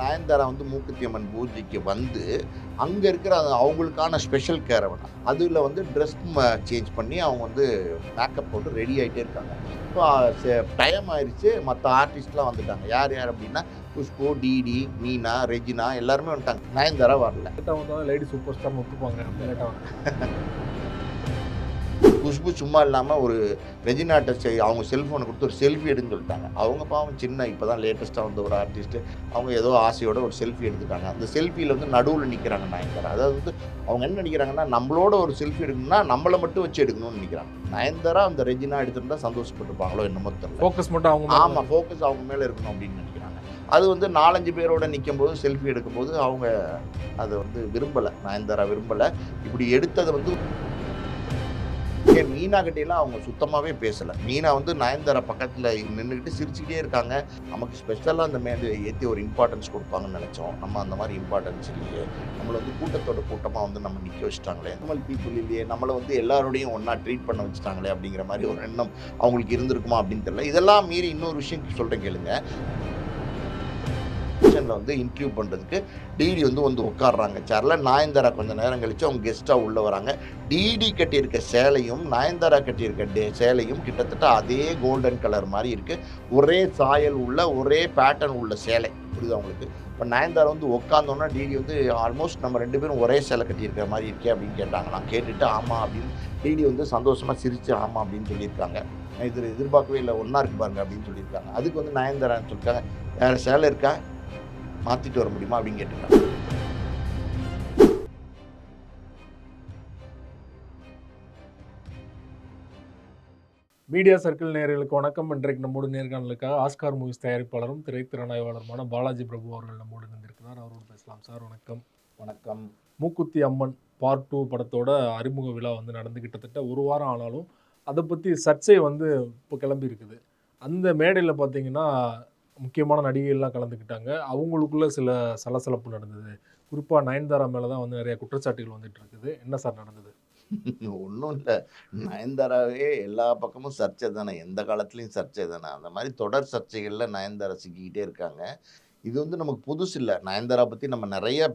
நயன்தாரா வந்து மூக்குத்தி அம்மன் பூஜைக்கு வந்து அங்கே இருக்கிற அவங்களுக்கான ஸ்பெஷல் கேரவன் அதில் வந்து ட்ரெஸ் சேஞ்ச் பண்ணி அவங்க வந்து மேக்கப் போட்டு ரெடி ஆகிட்டே இருக்காங்க. இப்போ டைம் ஆயிடுச்சு, மற்ற ஆர்டிஸ்ட்லாம் வந்துட்டாங்க. யார் யார் அப்படின்னா குஷ்பு, டிடி, மீனா, ரெஜினா எல்லாருமே வந்துட்டாங்க. நயன்தாரா வரல. லேட்டாக வந்தாலும் லேடி சூப்பர் ஸ்டார்னு ஒத்துப்பாங்க. அப்படி லேட்டாக குஷ்பு சும்மா இல்லாமல் ஒரு ரெஜினாட்ட அவங்க செல்ஃபோனை கொடுத்து ஒரு செல்ஃபி எடுன்னு சொல்லிட்டாங்க. அவங்க பாவம் சின்ன இப்போ தான் லேட்டஸ்ட்டாக வந்த ஒரு ஆர்டிஸ்ட்டு. அவங்க ஏதோ ஆசையோட ஒரு செல்ஃபி எடுத்துட்டாங்க. அந்த செல்ஃபியில் வந்து நடுவில் நிற்கிறாங்க நயன்தாரா. அதாவது வந்து அவங்க என்ன நினைக்கிறாங்கன்னா, நம்மளோட ஒரு செல்ஃபி எடுக்கணும்னா நம்மளை மட்டும் வச்சு எடுக்கணும்னு நினைக்கிறாங்க. நயன்தாரா அந்த ரெஜினா எடுத்துருந்தா சந்தோஷப்பட்டுருப்பாங்களோ என்னமோ தெரியல. ஃபோக்கஸ் மட்டும் அவங்க ஆமாம், ஃபோக்கஸ் அவங்க மேலே இருக்கணும் அப்படின்னு நினைக்கிறாங்க. அது வந்து 4-5 பேரோட நிற்கும்போது செல்ஃபி எடுக்கும்போது அவங்க அதை வந்து விரும்பலை. நயன்தாரா விரும்பலை. இப்படி எடுத்ததை வந்து மீனா கிட்டேலாம் அவங்க சுத்தமாகவே பேசலை. மீனா வந்து நயன்தாரா பக்கத்தில் நின்றுக்கிட்டு சிரிச்சுக்கிட்டே இருக்காங்க. நமக்கு ஸ்பெஷலாக அந்த மேலே ஏற்றி ஒரு இம்பார்ட்டன்ஸ் கொடுப்பாங்கன்னு நினச்சோம். நம்ம அந்த மாதிரி இம்பார்ட்டன்ஸ் இல்லையே. நம்மளை வந்து கூட்டத்தோட கூட்டமாக வந்து நம்ம நிற்க வச்சுட்டாங்களே, நார்மல் பீப்புள் இல்லையே, நம்மளை வந்து எல்லாரோடையும் ஒன்றா ட்ரீட் பண்ண வச்சுட்டாங்களே அப்படிங்கிற மாதிரி ஒரு எண்ணம் அவங்களுக்கு இருந்திருக்குமா அப்படின்னு தெரியல. இதெல்லாம் மீறி இன்னொரு விஷயம் சொல்கிறேன் கேளுங்க. வந்து இன்டர்வியூ பண்ணுறதுக்கு டிடி வந்து உட்காடுறாங்க சேர்ல. நயன்தாரா கொஞ்சம் நேரம் கழிச்சு அவங்க கெஸ்ட்டாக உள்ள வராங்க. டிடி கட்டியிருக்க சேலையும் நயன்தாரா கட்டியிருக்க சேலையும் கிட்டத்தட்ட அதே கோல்டன் கலர் மாதிரி இருக்குது. ஒரே சாயல் உள்ள ஒரே பேட்டர்ன் உள்ள சேலை. புரியுது அவங்களுக்கு. இப்போ நயன்தாரா வந்து உட்காந்தோன்னா டிடி வந்து ஆல்மோஸ்ட் நம்ம 2 பேரும் ஒரே சேலை கட்டியிருக்கிற மாதிரி இருக்கே அப்படின்னு கேட்டாங்க. நான் கேட்டுட்டு ஆமாம் அப்படின்னு டிடி வந்து சந்தோஷமாக சிரித்து ஆமாம் அப்படின்னு சொல்லியிருக்காங்க. இது எதிர்பார்க்கவே இல்லை, ஒன்றா இருக்கு பாருங்க அப்படின்னு சொல்லியிருக்காங்க. அதுக்கு வந்து நயன்தாரா சொல்லியிருக்காங்க, வேறு சேலை இருக்கா, மாற்றிட்டு வர முடியுமா அப்படின்னு கேட்டுருக்காங்க. மீடியா சர்க்கிள் நேயர்களுக்கு வணக்கம். இன்றைக்கு நம்மோடு நேர்காணலுக்காக ஆஸ்கார் மூவிஸ் தயாரிப்பாளரும் திரைத்திறனாய்வாளருமான பாலாஜி பிரபு அவர்கள் நம்மோடு இருந்திருக்கிறார். அவரோடு பேசலாம். சார் வணக்கம். வணக்கம். மூக்குத்தி அம்மன் பார்ட் 2 படத்தோட அறிமுக விழா வந்து நடந்து கிட்டத்தட்ட ஒரு வாரம் ஆனாலும் அதை பற்றி சர்ச்சை வந்து இப்போ கிளம்பி இருக்குது. அந்த மேடையில் பார்த்தீங்கன்னா முக்கியமான நடிகைகள்லாம் கலந்துக்கிட்டாங்க. அவங்களுக்குள்ள சில சலசலப்பு நடந்தது. குறிப்பாக நயன்தாரா மேலே தான் வந்து நிறைய குற்றச்சாட்டுகள் வந்துட்டு இருக்குது. என்ன சார் நடந்தது? ஒன்றும் இல்லை, நயன்தாராவே எல்லா பக்கமும் சர்ச்சை தானே, எந்த காலத்துலேயும் சர்ச்சை தானே. அந்த மாதிரி தொடர் சர்ச்சைகளில் நயன்தாரா சிக்கிக்கிட்டே இருக்காங்க. இது வந்து நமக்கு புதுசு இல்லை. நயன்தாரா பற்றி நம்ம நிறையா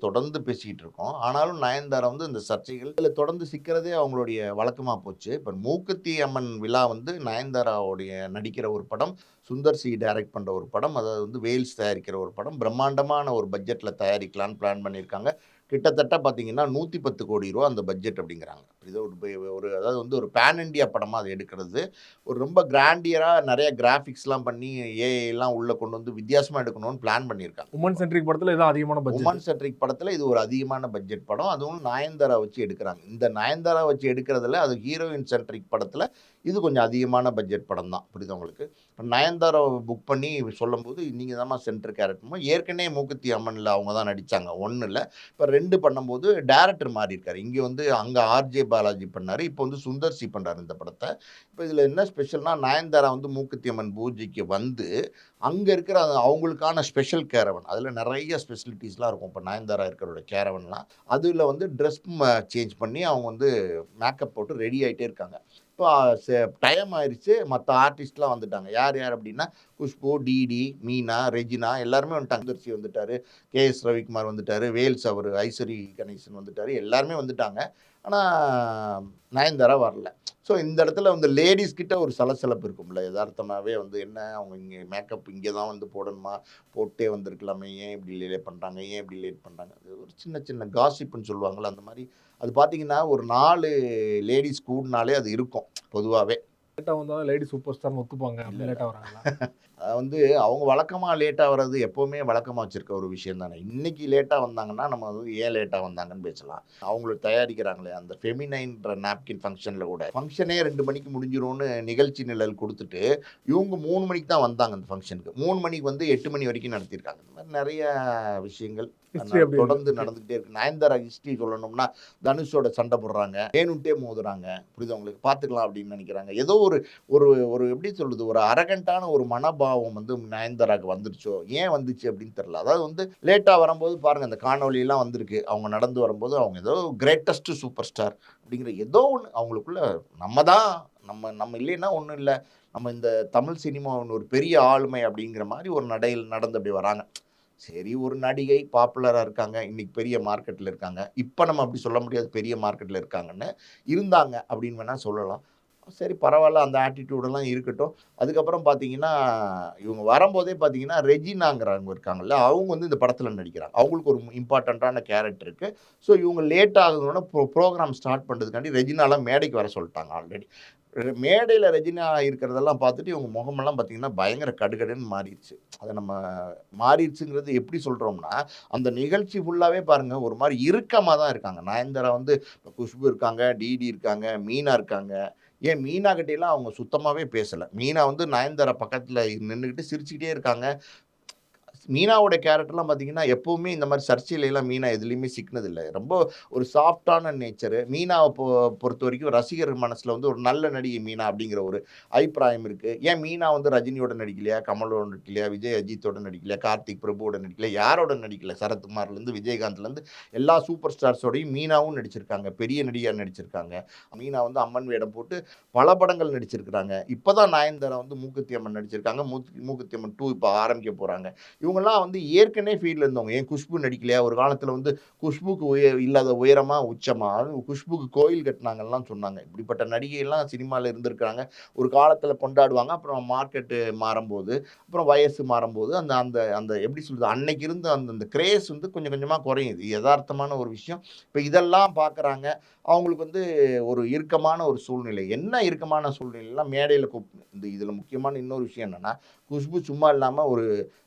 தொடர்ந்து பேசிக்கிட்டு இருக்கோம். ஆனாலும் நயன்தாரா வந்து இந்த சர்ச்சைகள் இதில் தொடர்ந்து சிக்கிறதே அவங்களுடைய வழக்கமாக போச்சு. இப்போ மூக்குத்தி அம்மன் விழா வந்து நயன்தாராவுடைய நடிக்கிற ஒரு படம், சுந்தர் சி டைரக்ட் பண்ணுற ஒரு படம், அதாவது வந்து வேல்ஸ் தயாரிக்கிற ஒரு படம், பிரம்மாண்டமான ஒரு பட்ஜெட்டில் தயாரிக்கலான்னு பிளான் பண்ணியிருக்காங்க. கிட்டத்தட்ட பார்த்தீங்கன்னா 110 கோடி ரூபா அந்த பட்ஜெட் அப்படிங்கிறாங்க. இது ஒரு அதாவது வந்து ஒரு பேன் இண்டியா படமாக அது எடுக்கிறது. ஒரு ரொம்ப கிராண்டியராக நிறைய கிராஃபிக்ஸ்லாம் பண்ணி ஏஐலாம் உள்ளே கொண்டு வந்து வித்தியாசமாக எடுக்கணும்னு பிளான் பண்ணியிருக்காங்க. உமன் சென்ட்ரிக் படத்தில் இது அதிகமான பட்ஜெட். உமன் சென்ட்ரிக் படத்தில் இது ஒரு அதிகமான பட்ஜெட் படம். அதுவும் நயன்தாரா வச்சு எடுக்கிறாங்க. இந்த நயன்தாரா வச்சு எடுக்கிறதுல அது ஹீரோயின் சென்ட்ரிக் படத்தில் இது கொஞ்சம் அதிகமான பட்ஜெட் படம் தான். புரியுது உங்களுக்கு. இப்போ நயன்தாராவை புக் பண்ணி சொல்லும்போது நீங்கள் தான் சென்ட்ரு கேரக்டர். ஏற்கனவே மூக்குத்தி அம்மனில் அவங்க தான் நடித்தாங்க 1ல். இப்போ 2 பண்ணும்போது டேரக்டர் மாறி இருக்காரு. இங்கே வந்து அங்கே ஆர்ஜே பாலாஜி பண்ணார், இப்போ வந்து சுந்தர் சி பண்ணுறாரு இந்த படத்தை. இப்போ இதில் என்ன ஸ்பெஷல்னா, நயன்தாரா வந்து மூக்குத்தி அம்மன் பூஜைக்கு வந்து அங்கே இருக்கிற அவங்களுக்கான ஸ்பெஷல் கேரவன், அதில் நிறைய ஸ்பெசிலிட்டிஸ்லாம் இருக்கும். இப்போ நயன்தாரா இருக்கிறோட கேரவன்லாம் அதில் வந்து ட்ரெஸ் சேஞ்ச் பண்ணி அவங்க வந்து மேக்கப் போட்டு ரெடி ஆகிட்டே இருக்காங்க. இப்போ டைம் ஆயிடுச்சு, மற்ற ஆர்டிஸ்ட்லாம் வந்துட்டாங்க. யார் யார் அப்படின்னா குஷ்பு, டிடி, மீனா, ரெஜினா எல்லாருமே வந்துட்டாங்க. சுந்தர்சி வந்துட்டார், கேஎஸ் ரவிக்குமார் வந்துட்டார், வேல்ஸ் அவர் ஐஸ்வரி கணேசன் வந்துட்டார், எல்லாருமே வந்துட்டாங்க. ஆனால் நயன்தாரா வரல. ஸோ இந்த இடத்துல வந்து லேடிஸ் கிட்ட ஒரு சலசலப்பு இருக்கும்ல, யதார்த்தமாகவே வந்து என்ன அவங்க இங்கே மேக்கப் இங்கே தான் வந்து போடணுமா, போட்டே வந்திருக்கலாமே, ஏன் இப்படி லேட் பண்ணுறாங்க, ஏன் இப்படி லேட் பண்ணுறாங்க. அது ஒரு சின்ன சின்ன காசிப்புன்னு சொல்லுவாங்கள்ல, அந்த மாதிரி. அது பார்த்தீங்கன்னா ஒரு 4 லேடிஸ் கூடினாலே அது இருக்கும் பொதுவாகவே. லேட்டாக வந்தாலும் லேடி சூப்பர் ஸ்டார்னு ஒத்துப்பாங்க. அப்படி லேட்டாக வராங்களா? அது வந்து அவங்க வழக்கமாக லேட்டாக வர்றது எப்போவுமே வழக்கமாக வச்சுருக்க ஒரு விஷயம் தானே. இன்றைக்கி லேட்டாக வந்தாங்கன்னா நம்ம வந்து ஏன் லேட்டாக வந்தாங்கன்னு பேசலாம். அவங்களுக்கு தயாரிக்கிறாங்களே அந்த ஃபெமினைன்ற நாப்கின் ஃபங்க்ஷனில் கூட ஃபங்க்ஷனே 2 மணிக்கு முடிஞ்சிரும்னு நிகழ்ச்சி நிழல் கொடுத்துட்டு இவங்க 3 மணிக்கு தான் வந்தாங்க அந்த ஃபங்க்ஷனுக்கு. 3 மணிக்கு வந்து 8 மணி வரைக்கும் நடத்தியிருக்காங்க. இந்த மாதிரி நிறைய விஷயங்கள் தொடர்ந்து நடந்துகிட்டே இருக்கு. நயன்தாரா ஹிஸ்ட்ரி சொல்லணும்னா தனுஷோட சண்டை போடுறாங்க, வேணுன்ட்டே மோதுறாங்க. புரியுது அவங்களுக்கு, பார்த்துக்கலாம் அப்படின்னு நினைக்கிறாங்க. ஏதோ ஒரு எப்படி சொல்றது, ஒரு அரகண்டான ஒரு மனபாவம் வந்து நயன்தாராக்கு வந்துருச்சோ, ஏன் வந்துச்சு அப்படின்னு தெரியல. அதாவது வந்து லேட்டாக வரும்போது பாருங்க, அந்த காணொலியெல்லாம் வந்திருக்கு. அவங்க நடந்து வரும்போது அவங்க ஏதோ கிரேட்டஸ்ட் சூப்பர் ஸ்டார் அப்படிங்கிற ஏதோ ஒன்று அவங்களுக்குள்ள, நம்ம இல்லைன்னா ஒன்றும் இல்லை, நம்ம இந்த தமிழ் சினிமாவின் ஒரு பெரிய ஆளுமை அப்படிங்கிற மாதிரி ஒரு நடையில் நடந்து அப்படி வராங்க. சரி ஒரு நடிகை பாப்புலரா இருக்காங்க. இன்னைக்கு பெரிய மார்க்கெட்ல இருக்காங்க. இப்ப நம்ம அப்படி சொல்ல முடியாது பெரிய மார்க்கெட்ல இருக்காங்கன்னு. இருந்தாங்க அப்படின்னு வேணா சொல்லலாம். சரி பரவால்ல அந்த ஆட்டிட்யூடெல்லாம் இருக்கட்டும். அதுக்கப்புறம் பார்த்தீங்கன்னா, இவங்க வரும்போதே பார்த்தீங்கன்னா, ரெஜினாங்கிறவங்க இருக்காங்கல்ல, அவங்க வந்து இந்த படத்துல நடிக்கிறாங்க. அவங்களுக்கு ஒரு இம்பார்ட்டன்ட்டான கேரக்டர் இருக்கு. ஸோ இவங்க லேட் ஆகுதுன்னோன ப்ரோகிராம் ஸ்டார்ட் பண்றதுக்காண்டி ரெஜினாலாம் மேடைக்கு வர சொல்ட்டாங்க ஆல்ரெடி. மேடையில ரெஜினா இருக்கிறதெல்லாம் பார்த்துட்டு இவங்க முகமெல்லாம் பார்த்தீங்கன்னா, பயங்கர கடுகடுன்னு மாறிருச்சு. அத நம்ம மாறிருச்சுங்கிறது எப்படி சொல்றோம்னா, அந்த நிகழ்ச்சி ஃபுல்லாவே பாருங்க ஒரு மாரி இறுக்கமா தான் இருக்காங்க. நயன்தாரா வந்து இப்ப குஷ்பு இருக்காங்க, டிடி இருக்காங்க, மீனா இருக்காங்க. ஏன் மீனா கிட்டலாம் அவங்க சுத்தமாவே பேசல. மீனா வந்து நயன்தாரா பக்கத்துல நின்னுகிட்டு சிரிச்சுக்கிட்டே இருக்காங்க. மீனாவோட கேரக்டர்லாம் பார்த்தீங்கன்னா, எப்பவுமே இந்த மாரி சர்ச்சையிலலாம் மீனா எதுலயுமே சிக்கினதில்ல. ரொம்ப ஒரு சாஃப்ட்டான நேச்சரு. மீனாவ பொறுத்தவரைக்கும் ரசிகர் மனசுல வந்து ஒரு நல்ல நடிகை மீனா அப்படிங்கிற ஒரு அபிப்பிராயம் இருக்கு. ஏன் மீனா வந்து ரஜினியோட நடிக்கலையா? கமலோட நடிக்கலையா? விஜய், அஜித்தோட நடிக்கலையா? கார்த்திக் பிரபுவோட நடிக்கலையா? யாரோட நடிக்கல? சரத்குமார்லேருந்து விஜயகாந்த்லேருந்து எல்லா சூப்பர் ஸ்டார்ஸோடையும் மீனாவும் நடிச்சிருக்காங்க. பெரிய நடிகையா நடிச்சிருக்காங்க. மீனா வந்து அம்மன் வேடம் போட்டு பல படங்கள் நடிச்சிருக்கிறாங்க. இப்ப தான் நயன்தாரா வந்து மூக்குத்தி அம்மன் நடிச்சிருக்காங்க. மூக்குத்தி அம்மன் 2 இப்ப ஆரம்பிக்க போறாங்க. இவங்கலாம் வந்து ஏற்கனவே ஃபீல்ட்ல இருந்தவங்க. ஏன் குஷ்பு நடிக்கலையா? ஒரு காலத்தில வந்து குஷ்புக்கு இல்லாத உயரமா, உச்சமா? குஷ்புக்கு கோயில் கட்டுனாங்கலாம் சொன்னாங்க. இப்படிப்பட்ட நடிகைலாம் சினிமால இருந்திருக்காங்க. ஒரு காலத்தில கொண்டாடுவாங்க. அப்புறம் மார்க்கெட்டு மாறும்போது, அப்புறம் வயசு மாறும்போது, அந்த அந்த அந்த எப்படி சொல்றது? அன்னைக்கு இருந்த அந்த அந்த கிரேஸ் வந்து கொஞ்சம் கொஞ்சமா குறையுது. எதார்த்தமான ஒரு விஷயம். இப்ப இதெல்லாம் பார்க்குறாங்க. அவங்களுக்கு வந்து ஒரு இறுக்கமான ஒரு சூழ்நிலை. என்ன இறுக்கமான சூழ்நிலைன்னா, மேடையில இந்த இதில முக்கியமான இன்னொரு விஷயம் என்னன்னா, குஷ்பு சும்மா இல்லாம ஒரு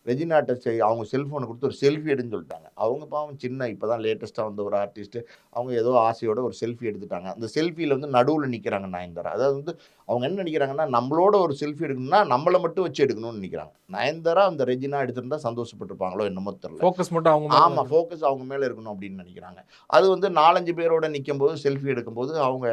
ரெஜினாட்ட அவங்க செல்ஃபோன குடுத்து ஒரு செல்ஃபி எடுன்னு சொல்ட்டாங்க. அவங்க பாவம் சின்ன இப்ப தான் லேட்டஸ்ட்டா வந்த ஒரு ஆர்டிஸ்ட். அவங்க ஏதோ ஆசையோட ஒரு செல்ஃபி எடுத்துட்டாங்க. அந்த செல்ஃபில வந்து நடுவுல நிக்கிறாங்க நயன்தாரா. அதாவது வந்து அவங்க என்ன நெனைக்கிறாங்கன்னா, நம்மளோட ஒரு செல்ஃபி எடுக்கணும்னா, நம்மள மட்டும் வச்சு எடுக்கணும்னு நெனைக்கிறாங்க. நயன்தாரா அந்த ரெஜினா எடுத்திருந்தா சந்தோஷப்பட்டுருப்பாங்களோ என்னமோ தெரியல. ஃபோக்கஸ் மட்டும் அவங்க மேல தான் ஆமா. இருக்கணும். ஃபோக்கஸ் அவங்க மேல இருக்கணும் அப்படின்னு நெனைக்கிறாங்க. அது வந்து 4, 5 பேரோட நிக்கும்போது செல்ஃபி எடுக்கும்போது அவங்க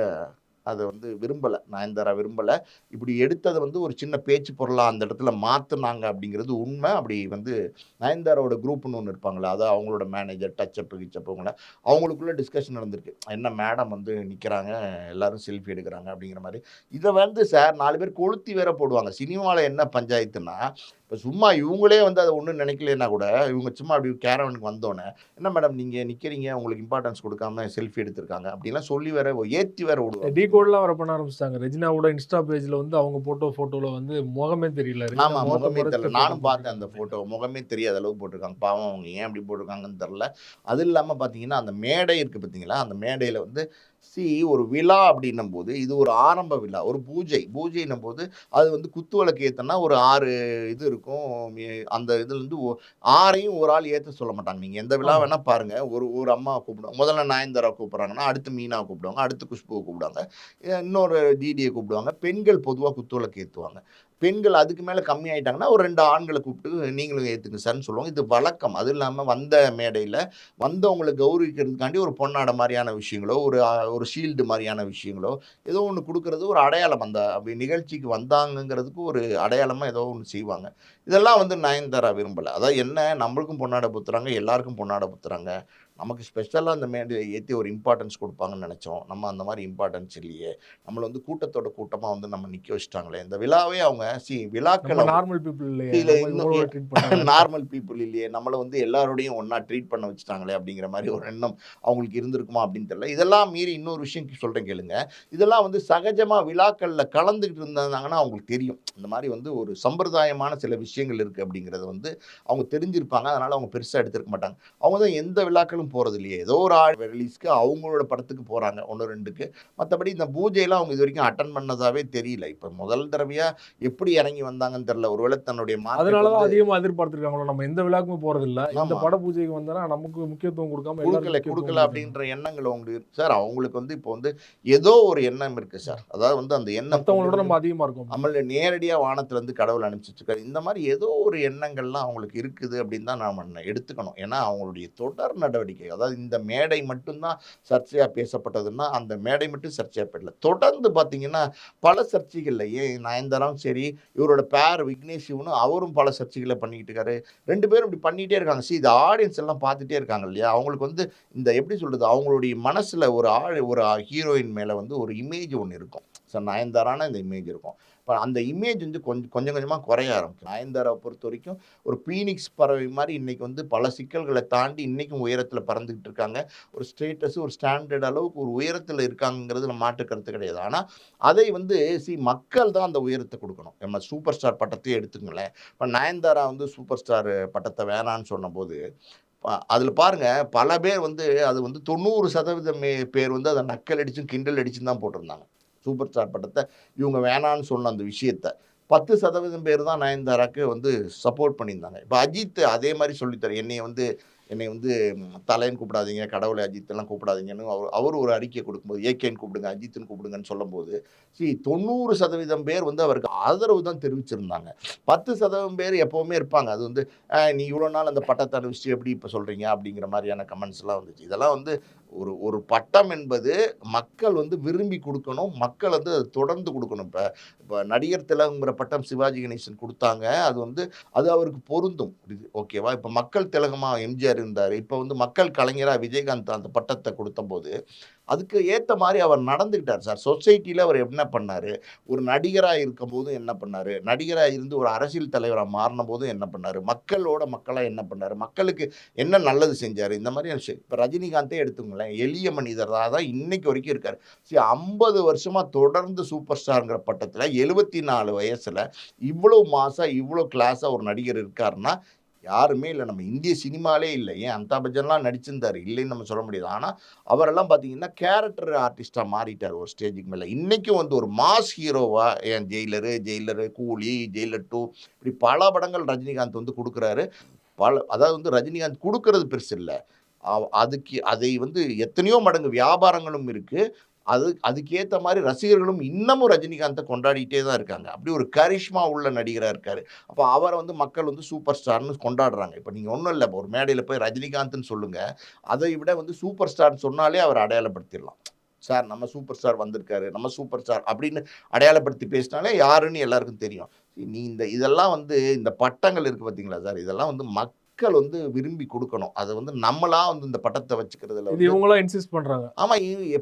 அத வந்து விரும்பல. நயன்தாரா விரும்பல. இப்படி எடுத்தத வந்து ஒரு சின்ன பேச்சு பொருளா அந்த இடத்துல மாத்துனாங்க அப்படிங்கிறது உண்ம. அப்படி வந்து நயன்தாராவோட குரூப்ன்னு ஒண்ணு இருப்பாங்கல்ல, அதான் அவங்களோட மேனேஜர், டச்சப், கிச்சப் அவங்கள அவங்களுக்குள்ள டிஸ்கஷன் நடந்திருக்கு. என்ன மேடம் வந்து நிக்கிறாங்க, எல்லாரும் செல்ஃபி எடுக்குறாங்க அப்படிங்கிற மாரி. இத வந்து சார் 4 பேர் கொளுத்தி வேற போடுவாங்க. சினிமால என்ன பஞ்சாயத்துன்னா, இப்ப சும்மா இவங்களே வந்து அத ஒண்ணும் நினைக்கலன்னா கூட, இவங்க சும்மா அப்படி கேரவனுக்கு வந்தோனே, "என்ன மேடம் நீங்க நிக்கிறீங்க, உங்களுக்கு இம்பார்ட்டன்ஸ் குடுக்காம செல்ஃபி எடுத்திருக்காங்க." அப்படிலாம் சொல்லி வேற ஏத்தி வேற விடுவாங்க சினிமால. டீகோட்லாம் வேற பண்ண ஆரம்பிச்சுட்டாங்க. ரெஜினாவோட இன்ஸ்டா பேஜ்ல வந்து அவங்க ஃபோட்டோல வந்து முகமே தெரியல. ரெஜினா ஆமா. முகத்த முகமே தெரியல. மறைச்சுட்டு ஃபோட்டோ நானும் பார்த்தேன் போட்டுருக்காங்க அந்த அப்படின்னு. ஃபோட்டோ. முகமே தெரியாத அளவுக்கு போட்டுருக்காங்க. பாவம் அவங்க ஏன் அப்படி போட்டுருக்காங்கன்னு தெரியல. அது இல்லாம பார்த்தீங்கன்னா, அந்த மேடை இருக்கு பார்த்தீங்களா? அந்த மேடையில வந்து ஒரு விழா அப்படின்னும்போது, இது ஒரு ஆரம்ப விழா. ஒரு பூஜை. பூஜைன்னும்போது, அது வந்து குத்துவிளக்கு ஏத்துனா ஒரு 6 இது இருக்கும். மே அந்த இதுலருந்து 6யும் ஒரு ஆள் ஏத்த சொல்ல மாட்டாங்க. நீங்க எந்த விழா ஆமா. வேணா பாருங்க. ஒரு ஒரு அம்மாவ கூப்பிடுவாங்க. முதல்ல நயன்தாரா கூப்பிடுறாங்கன்னா, அடுத்து மீனாவ கூப்பிடுவாங்க. அடுத்து குஷ்புவ கூப்பிடுவாங்க. இன்னொரு டிடிய கூப்பிடுவாங்க. பெண்கள் பொதுவா குத்துவிளக்கு ஏத்துவாங்க. பெண்கள் அதுக்கு மேல கம்மி ஆயிட்டாங்கன்னா, ஒரு 2 ஆண்கள கூப்பிட்டு நீங்களும் ஏத்துங்க சார்ன்னு சொல்லுவாங்க. இது வழக்கம். அதுவும் இல்லாம வந்த மேடையில வந்தவங்கள கௌரவிக்கிறதுக்காண்டி ஒரு பொன்னாடை மாரியான விஷயங்களோ, ஒரு ஷீல்டு மாரியான விஷயங்களோ, ஏதோ ஒண்ணு குடுக்குறது ஒரு அடையாளம். அந்த அப்படி நிகழ்ச்சிக்கு வந்தாங்கங்கிறதுக்கு ஒரு அடையாளமா ஏதோ ஒண்ணு செய்வாங்க. இதெல்லாம் வந்து நயன்தாரா விரும்பல. அதாவது என்ன நம்மளுக்கும் பொன்னாடை குத்துறாங்க, எல்லாருக்கும் பொன்னாடை குத்துறாங்க. நமக்கு ஸ்பெஷலா அந்த மேடையில ஏத்தி ஒரு இம்பார்ட்டன்ஸ் குடுப்பாங்கன்னு நெனச்சோம். நம்ம அந்த மாரி இம்பார்ட்டன்ஸ் இல்லையே! நம்மள வந்து கூட்டத்தோட கூட்டமா வந்து நம்ம நிக்க வச்சுட்டாங்களே! இந்த விழாவே அவங்க விழாக்கள் நம்ம அவங்க நார்மல் பீப்பிள் இல்லையே. இல்ல நம்ம இன்னும் இவங்களோட ட்ரீட் பண்றாங்கன்ட்டு. நார்மல் பீப்பிள் இல்லையே! நம்மள வந்து எல்லாரோடையும் ஒண்ணா ட்ரீட் பண்ண வச்சுட்டாங்களே! அப்படிங்கிற மாரி ஒரு எண்ணம் அவங்களுக்கு இருந்திருக்குமா அப்படின்னு தெரியல. இதெல்லாம் மீறி இன்னொரு விஷயம் சொல்றேன் கேளுங்க. இதெல்லாம் வந்து சகஜமா விழாக்கள்ல கலந்துகிட்டு இருந்தாங்கன்னா அவங்களுக்கு தெரியும். இந்த மாரி வந்து ஒரு சம்பிரதாயமான சில விஷயங்கள் இருக்கு அப்படிங்கிறத வந்து அவங்க தெரிஞ்சிருப்பாங்க. அதனால அவங்க பெருசா எடுத்திருக்க மாட்டாங்க. அவங்க தான் எந்த விழாக்களும் போறது இல்லையே. ஏதோ ஒரு ரிலீஸ்க்கு அவங்களோட படத்துக்கு போறாங்க. 1, 2க்கு. மத்தபடி இந்த பூஜையெல்லாம் அவங்க இதுவரைக்கும் அட்டெண்ட் பண்ணதாவே தெரியல. இப்ப முதல் தடவையா எப்படி இறங்கி வந்தாங்கன்னு தெரியல. ஒருவேளை தன்னுடைய மார்க்கெட் அதனால தான் வந்து அதிகமா எதிர்பார்த்திருக்காங்களோ. நம்ம எந்த விழாக்குமே போறதில்ல. இந்த ஆமா. பட பூஜைக்கு வந்தா நமக்கு முக்கியத்துவம் குடுக்காம எல்லாருக்கும் முக்கியத்துவம் குடுக்கல குடுக்குறாங்க. அப்படின்ற எண்ணங்கள் அவங்களுக்கு சார் அவங்களுக்கு வந்து இப்போ வந்து ஏதோ ஒரு எண்ணம் இருக்கு சார். அதாவது வந்து அந்த எண்ணம் கொண்டு மத்தவங்களோட வந்து நம்ம அதிகமா இருக்கோம் அப்படி. நம்மள நேரடியா வானத்திலருந்து கடவுள் அனுப்பிச்சு வச்சிருக்காரு. இந்த மாரி ஏதோ ஒரு எண்ணங்கள்லாம் அவங்களுக்கு இருக்குது அப்படின்னு தான் நாம எடுத்துக்கணும். ஏன்னா, அவங்களுடைய தொடர் நடவடிக்கை, அதாவது இந்த மேடை மட்டும் தான் சர்ச்சையா பேசப்பட்டதுன்னா, அந்த மேடை மட்டும் சர்ச்சையா பேசல. தொடர்ந்து பார்த்தீங்கன்னா, பல சர்ச்சைகள்ல ஏன் நயன்தாராவும் சரி, இவரோட விக்னேஷ் சிவனும் அவரும் பல சர்ச்சைகள பண்ணிக்கிட்டு இருக்காரு. 2 பேரும் இப்படி பண்ணிட்டே இருக்காங்க. இந்த ஆடியன்ஸ் எல்லாம் பார்த்துட்டே இருக்காங்க இல்லையா? அவங்களுக்கு வந்து இந்த எப்படி சொல்றது? அவங்களுடைய மனசுல ஒரு ஹீரோயின் மேல வந்து ஒரு இமேஜ் ஒண்ணு இருக்கும். நயன்தாரான்னா இந்த இமேஜ் இருக்கும். இப்போ அந்த இமேஜ் வந்து கொஞ்சம் கொஞ்சமாக குறைய ஆரம்பிக்கும். நயன்தாராவை பொறுத்த வரைக்கும் ஒரு பீனிக்ஸ் பறவை மாதிரி இன்னைக்கு வந்து பல சிக்கல்களை தாண்டி இன்னைக்கும் உயரத்தில் பறந்துக்கிட்டு இருக்காங்க. ஒரு ஸ்டேட்டஸ், ஒரு ஸ்டாண்டர்ட் அளவுக்கு ஒரு உயரத்தில் இருக்காங்கிறதுல மாற்று கருத்து கிடையாது. ஆனால் அதை வந்து மக்கள் தான் அந்த உயரத்தை கொடுக்கணும். நம்ம சூப்பர் ஸ்டார் பட்டத்தையே எடுத்துங்களேன். இப்போ நயன்தாரா வந்து சூப்பர் ஸ்டார் பட்டத்தை வேணான்னு சொன்னபோது, அதில பாருங்க பல பேர் வந்து அது வந்து 90% பேர் வந்து அத நக்கல் அடிச்சும், கிண்டல் அடிச்சும் தான் போட்டிருந்தாங்க. சூப்பர் ஸ்டார் பட்டத்த இவங்க வேணான்னு சொன்ன அந்த விஷயத்த. 10% பேர் தான் நயன்தாராக்கு வந்து சப்போர்ட் பண்ணியிருந்தாங்க. இப்ப அஜித் அதே மாரி சொல்லிட்டாரு. என்னைய வந்து தலைன்னு கூப்பிடாதீங்க, கடவுளை அஜித்லாம் கூப்பிடாதீங்கன்னு அவரு ஒரு அறிக்கை கொடுக்கும்போது, ஏகேன்னு கூப்பிடுங்க, அஜித்ன்னு கூப்பிடுங்கன்னு சொல்லும்போது, 90% பேர் வந்து அவருக்கு ஆதரவு தான் தெரிவிச்சிருந்தாங்க. 10% பேர் எப்பவுமே இருப்பாங்க. அது வந்து நீ இவ்வளோ நாள் அந்த பட்டத்த அனுபவிச்சுட்டு எப்படி இப்ப சொல்றீங்க? அப்படிங்கிற மாரியான கமெண்ட்ஸ்லாம் வந்துச்சு. இதெல்லாம் வந்து ஒரு ஒரு பட்டம் என்பது மக்கள் வந்து விரும்பி குடுக்கணும். மக்கள் வந்து அத தொடர்ந்து குடுக்கணும். இப்ப இப்ப நடிகர் திலகம்ங்கிற பட்டம் சிவாஜி கணேசன் குடுத்தாங்க. அது வந்து அது அவருக்கு பொருந்தும். ஓகேவா? இப்ப மக்கள் திலகமா எம்ஜிஆர் இருந்தாரு. இப்ப வந்து மக்கள் கலைஞரா விஜயகாந்த் அந்த பட்டத்த குடுத்தம்போது, அதுக்கு ஏத்த மாரி அவர் நடந்துக்கிட்டார் சார். சொசைட்டில அவர் என்ன பண்ணாரு? ஒரு நடிகரா இருக்கும்போது என்ன பண்ணாரு? நடிகரா இருந்து ஒரு அரசியல் தலைவரா மாறுனபோதும் என்ன பண்ணாரு? மக்களோட மக்களா என்ன பண்ணாரு? மக்களுக்கு என்ன நல்லது செஞ்சாரு? இந்த மாதிரியான விஷயம். இப்ப ரஜினிகாந்தே எடுத்துக்கங்களேன். எளிய மனிதரா தான் இன்னைக்கு வரைக்கும் இருக்காரு. 50 வருஷமா தொடர்ந்து சூப்பர் ஸ்டார்ங்கிற பட்டத்துல 74 வயசுல இவ்வளோ மாஸா, இவ்வளோ கிளாஸா ஒரு நடிகர் இருக்காருன்னா, யாருமே இல்ல. நம்ம இந்திய சினிமாலே இல்ல. ஏன் அமிதாப் பச்சன்லாம் நடிச்சிருந்தாரு. இல்லைன்னு நம்ம சொல்ல முடியாது. ஆனா, அவரெல்லாம் பார்த்தீங்கன்னா, கேரக்டர் ஆர்டிஸ்ட்டா மாறிட்டாரு ஒரு ஸ்டேஜுக்கு மேல. இன்னைக்கும் வந்து ஒரு மாஸ் ஹீரோவா ஜெயிலரு, கூலி, ஜெயிலர் 2 இப்படி பல படங்கள் ரஜினிகாந்த் வந்து குடுக்குறாரு. அதாவது வந்து ரஜினிகாந்த் குடுக்குறது பெருசு இல்ல. அதை வந்து எத்தனையோ மடங்கு வியாபாரங்களும் இருக்கு. அதுக்கேத்த மாரி ரசிகர்களும் இன்னமும் ரஜினிகாந்த கொண்டாடிட்டே தான் இருக்காங்க. அப்படி ஒரு கரிஷ்மா உள்ள நடிகரா இருக்காரு. அப்ப அவர வந்து மக்கள் வந்து சூப்பர் ஸ்டார்ன்னு கொண்டாடுறாங்க. இப்ப நீங்க ஒண்ணும் இல்ல. ஒரு மேடையில போய் ரஜினிகாந்த்ன்னு சொல்லுங்க. அதை விட வந்து சூப்பர் ஸ்டார்ன்னு சொன்னாலே அவர அடையாளப்படுத்திறலாம். சார் நம்ம சூப்பர் ஸ்டார் வந்திருக்காரு. நம்ம சூப்பர் ஸ்டார் அப்படின்னு அடையாளப்படுத்தி பேசினாலே யாருன்னு எல்லாருக்கும் தெரியும். இதெல்லாம் வந்து இந்த பட்டங்கள் இருக்கு பார்த்தீங்களா சார்? இதெல்லாம் வந்து மக்கள் வந்து விரும்பி குடுக்கணும். அத வந்து நம்மளா வந்து இந்த பட்டத்த வச்சுக்கிறதுல இது வந்து இவங்களா இன்சிஸ்ட் பண்றாங்க. ஆமா.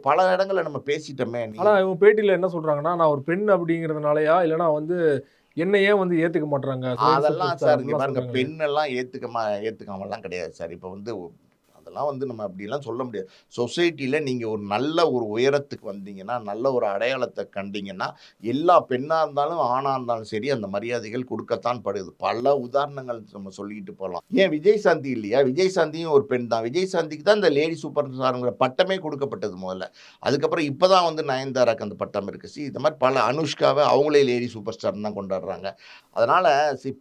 பல இடங்கள்ல நம்ம பேசிட்டோமே. ஆனா இவங்க பேட்டியில என்ன சொல்றாங்கன்னா, நான் ஒரு பெண் அப்படிங்கிறதுனாலயா, இல்லன்னா வந்து என்ன ஏன் வந்து ஏத்துக்க மாட்றாங்க? சுயன் சூப்பர் அதெல்லாம் ஸ்டார் சார் இங்க அப்படிலாம் பாருங்க சொல்றாங்களே. பெண்ணெல்லாம் ஏத்துக்காமலாம் கிடையாது சார். இப்ப வந்து அதெல்லாம் வந்து நம்ம அப்படிலாம் சொல்ல முடியாது. சொசைட்டில நீங்க ஒரு நல்ல ஒரு உயரத்துக்கு வந்தீங்கன்னா, நல்ல ஒரு அடையாளத்த கண்டீங்கன்னா, எல்லா பெண்ணா இருந்தாலும், ஆணா இருந்தாலும் சரி அந்த மரியாதைகள் குடுக்கத்தான் படுது. பல உதாரணங்கள் நம்ம சொல்லிட்டு போலாம். ஏன் விஜயசாந்தி இல்லையா? விஜயசாந்தியும் ஒரு பெண் தான். விஜயசாந்திக்கு தான் இந்த லேடி சூப்பர் ஸ்டார்ங்கிற பட்டமே குடுக்கப்பட்டது முதல்ல. அதுக்கப்புறம் இப்ப தான் வந்து நயன்தாராக்கு அந்த பட்டம் இருக்கு. இந்த மாரி பல அனுஷ்காவ அவங்களே லேடி சூப்பர் ஸ்டார்ன்னு தான் கொண்டாடுறாங்க. அதனால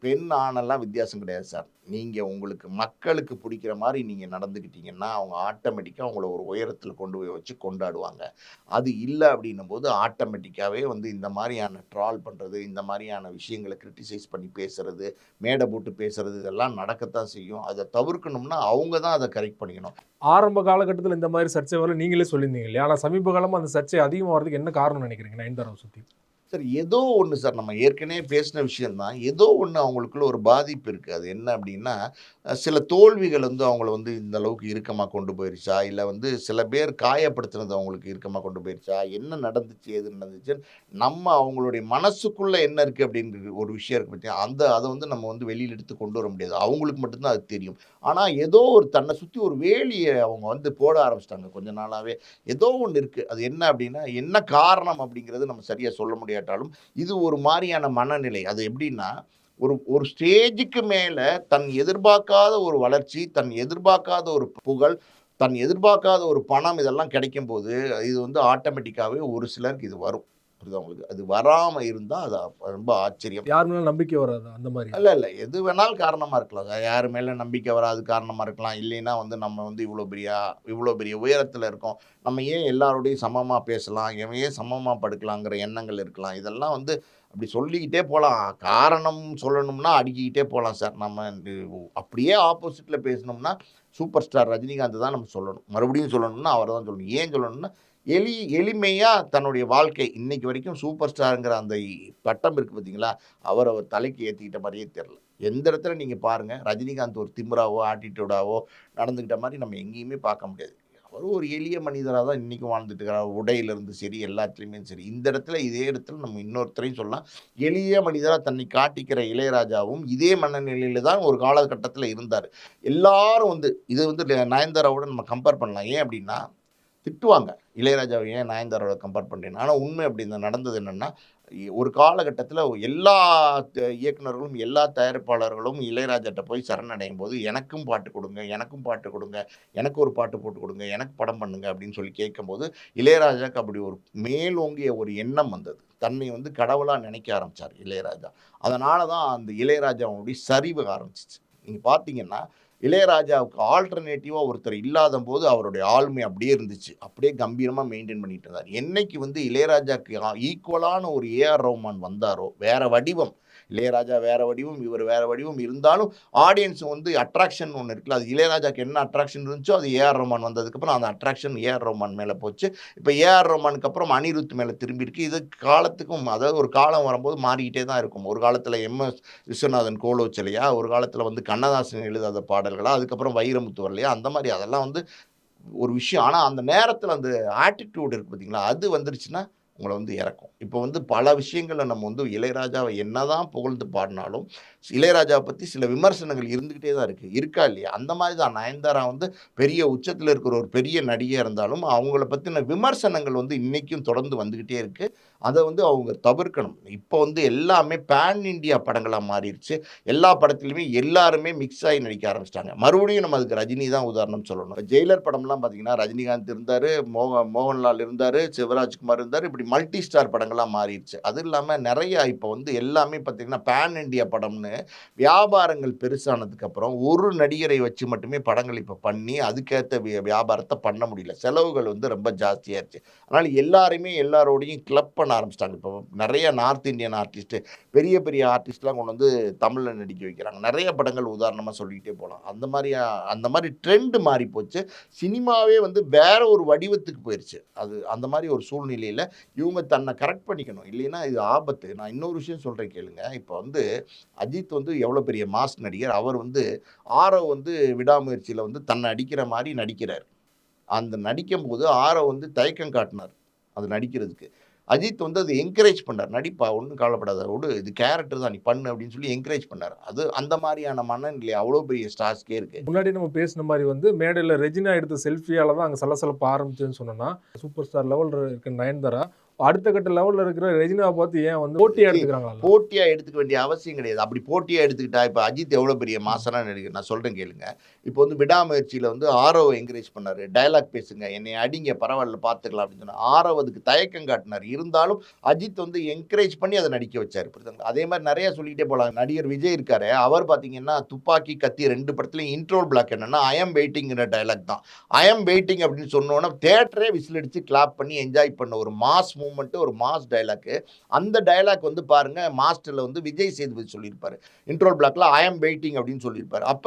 பெண், ஆணெல்லாம் வித்தியாசம் கிடையாது சார். நீங்க உங்களுக்கு மக்களுக்கு புடிக்கிற மாரி நீங்க நடந்துக்கிட்டீங்கன்னா, அவங்க ஆட்டோமேட்டிக்கா உங்கள ஒரு உயரத்தில கொண்டு போய் வச்சு கொண்டாடுவாங்க. அது இல்ல அப்டின்னும்போது ஆட்டோமேட்டிக்காவே வந்து இந்த மாரியான ட்ரால் பண்றது, இந்த மாரியான விஷயங்கள கிரிட்டிசைஸ் பண்ணி பேசுறது, மேடை போட்டு பேசுறது இதெல்லாம் நடக்கத்தான் செய்யும். அத தவிர்க்கணும்னா அவங்க தான் அத கரெக்ட் பண்ணிக்கணும். ஆரம்ப காலகட்டத்தில இந்த மாரி சர்ச்சை வரல நீங்களே சொல்லியிருந்தீங்க இல்லையா? ஆனா சமீப காலமா அந்த சர்ச்சை அதிகமாவறதுக்கு என்ன காரணம்னு நினைக்கிறீங்க? நயன்தாராவ சுத்தி. சார் ஏதோ ஒண்ணு சார். நம்ம ஏற்கனவே பேசின விஷயம் தான். ஏதோ ஒண்ணு அவங்களுக்குள்ள ஒரு பாதிப்பு இருக்கு. அது என்ன அப்டின்னா, சில தோல்விகள் வந்து அவங்கள வந்து இந்த அளவுக்கு இறுக்கமா கொண்டு போயிருச்சா? இல்ல வந்து சில பேர் காயப்படுத்தினது அவங்களுக்கு இறுக்கமா கொண்டு போயிருச்சா? என்ன நடந்துச்சு? ஏது நடந்துச்சுன்னு நம்ம அவங்களுடைய மனசுக்குள்ள என்ன இருக்கு அப்டின்ற ஒரு விஷயம் இருக்கு பாத்தியா? அத வந்து நம்ம வந்து வெளியில எடுத்து கொண்டு வர முடியாது. அவங்களுக்கு மட்டும் தான் அது தெரியும். ஆனா ஏதோ ஒரு தன்னை சுத்தி ஒரு வேலிய அவங்க வந்து போட ஆரம்பிச்சுட்டாங்க கொஞ்ச நாளாவே. ஏதோ ஒண்ணு இருக்கு. அது என்ன அப்டின்னா, என்ன காரணம் அப்டிங்கிறது நம்ம சரியா சொல்ல முடியாட்டாலும், இது ஒரு மாரியான மனநிலை. அது எப்டின்னா, ஒரு ஒரு ஸ்டேஜுக்கு மேல தன் எதிர்பார்க்காத ஒரு வளர்ச்சி, தன் எதிர்பார்க்காத ஒரு புகழ், தன் எதிர்பார்க்காத ஒரு பணம் இதெல்லாம் கிடைக்கும்போது, இது வந்து ஆட்டோமேட்டிக்காவே ஒரு சிலருக்கு இது வரும். புரியுதா உங்களுக்கு? அது வராம இருந்தா அது ரொம்ப ஆச்சரியம். யார் மேல நம்பிக்கை வராது அந்த மாரியா? இல்ல. எது வேணாலும் காரணமா இருக்கலாம். யார் மேல நம்பிக்கை வராது காரணமா இருக்கலாம். இல்லைன்னா வந்து நம்ம வந்து இவ்வளோ பெரிய உயரத்தில இருக்கோம். நம்ம ஏன் எல்லாரோடையும் சமமா பேசலாம்? இவன் ஏன் சமமா படுக்கலாங்கிற எண்ணங்கள் இருக்கலாம். இதெல்லாம் வந்து அப்படி சொல்லிக்கிட்டே போலாம். காரணம் சொல்லணும்னா அடுக்கிக்கிட்டே போலாம் சார். நம்ம அப்படியே ஆப்போசிட்ல பேசணும்னா, சூப்பர் ஸ்டார் ரஜினிகாந்த் தான் நம்ம சொல்லணும். மறுபடியும் சொல்லணும்னா அவர தான் சொல்லணும். ஏன் சொல்லணும்னா, எளிமையா தன்னுடைய வாழ்க்கை இன்னைக்கு வரைக்கும் சூப்பர் ஸ்டார்ங்கிற அந்த பட்டம் இருக்கு பார்த்தீங்களா? அவர் தலைக்கு ஏத்திக்கிட்ட மாரியே தெரியல. எந்த இடத்துல நீங்க பாருங்க, ரஜினிகாந்த் ஒரு திமிராவோ, ஆட்டிட்யூடாவோ நடந்துக்கிட்ட மாரி நம்ம எங்கேயுமே பார்க்க முடியாது. அவர் ஒரு எளிய மனிதரா தான் இன்னைக்கும் வாழ்ந்துட்டு இருக்கிறார். உடையிலிருந்து சரி, எல்லாத்துலயுமே சரி. இந்த இடத்துல இதே இடத்துல நம்ம இன்னொருத்தரையும் சொல்லலாம். எளிய மனிதரா தன்னை காட்டிக்கிற இளையராஜாவும் இதே மனநிலையில தான் ஒரு காலகட்டத்துல இருந்தாரு. எல்லாரும் வந்து இது வந்து நயன்தாராவோட நம்ம கம்பேர் பண்ணலாம். ஏன் அப்டின்னா, திட்டுவாங்க. இளையராஜாவ ஏன் நயன்தாராவோட கம்பேர் பண்றீங்கன்னு. ஆனா உண்மை அப்படி நடந்தது என்னன்னா, ஒரு காலகட்டத்தில எல்லா இயக்குனர்களும், எல்லா தயாரிப்பாளர்களும் இளையராஜாட்ட போய் சரணடையும்போது, "எனக்கும் பாட்டு குடுங்க, எனக்கும் பாட்டு குடுங்க, எனக்கு ஒரு பாட்டு போட்டு குடுங்க, எனக்கு படம் பண்ணுங்க" அப்படின்னு சொல்லி கேட்கும்போது, இளையராஜாக்கு அப்படி ஒரு மேலோங்கிய ஒரு எண்ணம் வந்தது. தன்னை வந்து கடவுளா நினைக்க ஆரம்பிச்சாரு இளையராஜா. அதனால தான் அந்த இளையராஜாவுடைய சரிவு ஆரம்பிச்சுச்சு. நீங்க பார்த்தீங்கன்னா, இளையராஜாவுக்கு ஆல்டர்னேட்டிவா ஒருத்தர் இல்லாதம்போது அவருடைய ஆளுமை அப்படியே இருந்துச்சு. அப்படியே கம்பீரமா மெயின்டெயின் பண்ணிட்டு இருந்தாரு. என்னைக்கு வந்து இளையராஜாக்கு ஈக்குவலான ஒரு ஏ.ஆர். ரஹ்மான் வந்தாரோ, வேற வடிவம். இளையராஜா வேற வடிவம், இவர் வேற வடிவம் இருந்தாலும் ஆடியன்ஸ் வந்து அட்ராக்ஷன் ஒண்ணு இருக்குல்ல. அது இளையராஜாக்கு என்ன அட்ராக்ஷன் இருந்துச்சோ, அது ஏ.ஆர். ரஹ்மான் வந்ததுக்கப்புறம் அந்த அட்ராக்ஷன் ஏ.ஆர். ரஹ்மான் மேல போச்சு. இப்ப ஏ.ஆர். ரஹ்மானுக்கு அப்புறம் அனிருத் மேல திரும்பியிருக்கு. இது காலத்துக்கும் அதாவது ஒரு காலம் வரும்போது மாறிக்கிட்டே தான் இருக்கும். ஒரு காலத்துல எம்.எஸ். விஸ்வநாதன் கோலோச்சலையா, ஒரு காலத்துல வந்து கண்ணதாசன் எழுதாத பாடல்களா, அதுக்கப்புறம் வைரமுத்து வரலையா, அந்த மாரி அதெல்லாம் வந்து ஒரு விஷயம். ஆனா அந்த நேரத்துல அந்த ஆட்டிட்யூட் இருக்கு பார்த்தீங்களா, அது வந்துருச்சுன்னா உங்கள வந்து இறக்கும். இப்போ வந்து பல விஷயங்கள்ல நம்ம வந்து இளையராஜாவ என்னதான் புகழ்ந்து பாடுனாலும், இளையராஜாவ பத்தி சில விமர்சனங்கள் இருந்துகிட்டே தான் இருக்கு. இருக்கா இல்லையா? அந்த மாரி தான் நயன்தாரா வந்து பெரிய உச்சத்துல இருக்கிற ஒரு பெரிய நடிகையா இருந்தாலும், அவங்கள பத்தின விமர்சனங்கள் வந்து இன்னைக்கும் தொடர்ந்து வந்துகிட்டே இருக்கு. அத வந்து அவங்க தவிர்க்கணும். இப்போ வந்து எல்லாமே பேன் இண்டியா படங்களா மாறிருச்சு. எல்லா படத்திலுமே எல்லாருமே மிக்ஸ் ஆயி நடிக்க ஆரம்பிச்சுட்டாங்க. மறுபடியும் நம்ம அதுக்கு ரஜினி தான் உதாரணம் சொல்லணும். ஜெயிலர் படம்லாம் பார்த்தீங்கன்னா, ரஜினிகாந்த் இருந்தாரு, மோகன்லால் இருந்தாரு, சிவராஜ்குமார் இருந்தாரு. இப்படி மல்டி ஸ்டார் படங்களா மாறிருச்சு. அது இல்லாம நெறைய இப்போ வந்து எல்லாமே பார்த்தீங்கன்னா, பேன் இண்டியா படம்னு வியாபாரங்கள் பெருசானதுக்கு அப்புறம் ஒரு நடிகரை வச்சு மட்டுமே படங்கள் இப்ப பண்ணி, அதுக்கேத்த வியாபாரத்த பண்ண முடியல. செலவுகள் வந்து ரொம்ப ஜாஸ்தியாயிருச்சு. அதனால எல்லாருமே எல்லாரோடையும் கிளப் பண்ண ஆரம்பிச்சுட்டாங்க. இப்போ நெறைய நார்த் இந்தியன் ஆர்டிஸ்ட் பெரிய பெரிய ஆர்டிஸ்ட்லாம் கொண்டு வந்து தமிழ்ல நடிக்க வைக்கிறாங்க. நெறைய படங்கள் உதாரணமா சொல்லிக்கிட்டே போலாம். அந்த மாரி ட்ரெண்ட் மாறி போச்சு. சினிமாவே வந்து வேற ஒரு வடிவத்துக்கு போயிருச்சு. அது அந்த மாரி ஒரு சூழ்நிலையில இவங்க தன்னை கரெக்ட் பண்ணிக்கணும். இல்லைன்னா இது ஆபத்து. நான் இன்னொரு விஷயம் சொல்றேன் கேளுங்க. இப்போ வந்து அஜித் வந்து எவ்வளோ பெரிய மாஸ் நடிகர். அவர் வந்து ஆரவ் வந்து விடாமுயற்சியில வந்து தன்னை அடிக்கிற மாரி நடிக்கிறார். அந்த நடிக்கும்போது ஆரவ் வந்து தயக்கம் காட்டினார். அது நடிக்கிறதுக்கு. அஜித் வந்து அத என்கரேஜ் பண்ணார். "நடிப்பா ஒண்ணும் கவலைப்படாத. விடு இது கேரக்டர் தான். நீ பண்ணு" அப்படின்னு சொல்லி என்கரேஜ் பண்ணாரு. அது அந்த மாரியான மனநிலை அவ்வளோ பெரிய ஸ்டார்ஸ்க்கே இருக்கு. முன்னாடி நம்ம பேசின மாரி வந்து மேடையில ரெஜினா எடுத்த செல்ஃபியால தான் அங்க சலசலப்பு ஆரம்பிச்சதுன்னு சொன்னோம்னா, சூப்பர் ஸ்டார் லெவல்ல இருக்க நயன்தாரா, அடுத்த கட்ட லெவல்ல இருக்கிற ரெஜினாவ பார்த்து ஏன் வந்து போட்டியா எடுத்துக்கிறாங்களா? போட்டியா எடுத்துக்க வேண்டிய அவசியம் கிடையாது. அப்படி போட்டியா எடுத்துக்கிட்டா, இப்ப அஜித் எவ்வளோ பெரிய மாஸான நடிகர். நான் சொல்றேன் கேளுங்க. இப்போ வந்து விடாமுயற்சியில வந்து ஆரவ் என்கரேஜ் பண்ணாரு. டயலாக் பேசுங்க. என்னைய அடிங்க பரவால்ல பார்த்துக்கலாம் அப்படின்னு சொன்னா. ஆரவ் அதுக்கு தயக்கம் காட்டினாரு. இருந்தாலும் அஜித் வந்து என்கரேஜ் பண்ணி அத நடிக்க வச்சாரு. புரியுதுங்களா? அதே மாரி நெறைய சொல்லிக்கிட்டே போலாம். நடிகர் விஜய் இருக்காரே, அவர் பார்த்தீங்கன்னா, துப்பாக்கி, கத்தி 2 படத்துலயும் இன்ட்ரோல் பிளாக் என்னன்னா, ஐ அம் வெயிட்டிங்கிற டயலாக் தான். ஐ அம் வெயிட்டிங் அப்படின்னு சொன்னோனே தியேட்டரே விசில் அடிச்சு கிளாப் பண்ணி என்ஜாய் பண்ண ஒரு மாஸ் மூவ்மெண்ட், ஒரு மாஸ் டயலாக். அந்த டயலாக் வந்து பாருங்க, மாஸ்டர்ல வந்து விஜய் சேதுபதி சொல்லியிருப்பாரு. இன்ட்ரோல் பிளாக்ல ஐ அம் வெயிட்டிங் அப்படின்னு சொல்லியிருப்பாரு. அப்ப